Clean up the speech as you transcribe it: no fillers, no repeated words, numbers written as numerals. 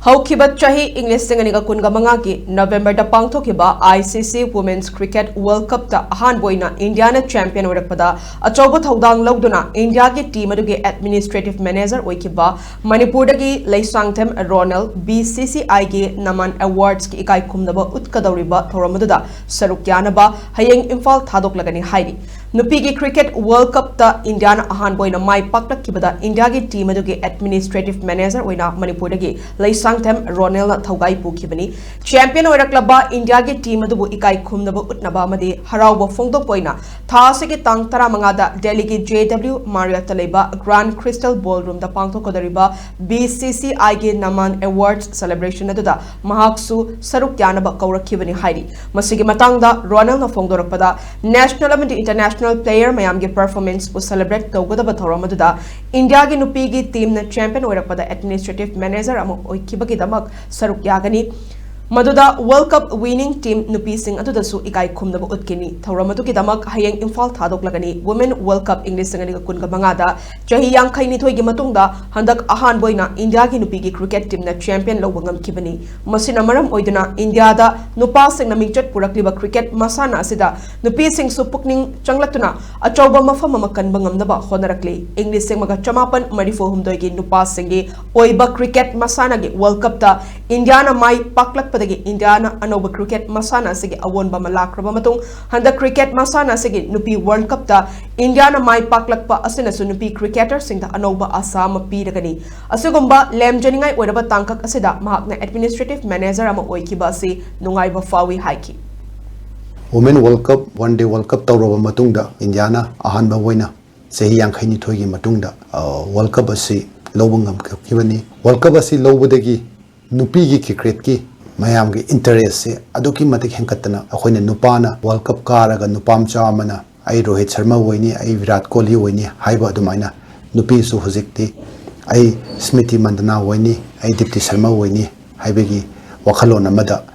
Haukiba chahi English singani ka kunga manga ki November da pangthokiba ICC Women's Cricket World Cup ta ahan boina India na champion orakpada achauba thaudang lawduna India ki team aduge administrative manager oikiba Manipur dagi Leishangthem Ronel BCCI ki naman awards ki ikai khumnaba utkadawriba thoramadada saruk yanaba hayeng Imphal thadoklagani hairi nupi ki cricket World Cup ta India na ahan boina mai paklakibada India ki team aduge administrative manager oina Manipur dagi Leishangthem Ronel na thaugai pukibani champion oiraklaba India ki team adubu ikai khumnaba utnaba amadi harauba phongdok poina thase ki tang 15 da Delhi ki JW Marriott taleba Grand Crystal Ballroom da pangthokodariba BCCI ki naman awards celebration aduda mahaksu saruk yanaba kaurakibani hairi masigi matangda Ronel na phongdorakpada national and international player mayam ki performance bu celebrate tawgadaba thoram aduda India ki nupi ki team na champion oirakpada administrative manager amo oikibagi damak saruk yagani Maduda World Cup winning team nupi sing aduda su ikai khumnaba utkini thauramadu ki damak hayeng Imphal thadoklagani Women World Cup English singani ka kunga mangada chahi yangkhai ni thoi gi matungda handak ahan boina India ki nupi ki cricket team na champion lobangam kibani masina maram oiduna India da nupa sing na mingchat purakliba cricket masana asida nupi sing su pukning changlatuna achauba mafam makan bangamnaba honarakli English sing maga chamapan marifo humdoi gi nupa singi oiba cricket masana gi World Cup da India na mai paklak India na anoba cricket masana sige awon ba malakraba matung handa cricket masana sige nupi World Cup ta India na mai paklak pa asina su nupi cricketer singda anoba asama piragani asugumba lemjaningai oiraba tangkak asida mahakna administrative manager ama oikiba asi nungai ba fawi haiki Women World Cup One Day World Cup tawraba matungda India na ahan ba woina sehi yangkhai ni thoigi matungda World Cup asi lobangam kibani World Cup asi lobudagi nupi gi cricket ki mayam ki interest se aduki matik henkatna akhoi nupana World Cup karaga nupam chamana ai Rohit Sharma woini ai Virat Kohli woini haiba adumaina nupi su hojikti ai Smriti Mandana woini ai Dipti Sharma woini haibegi wakhalon amada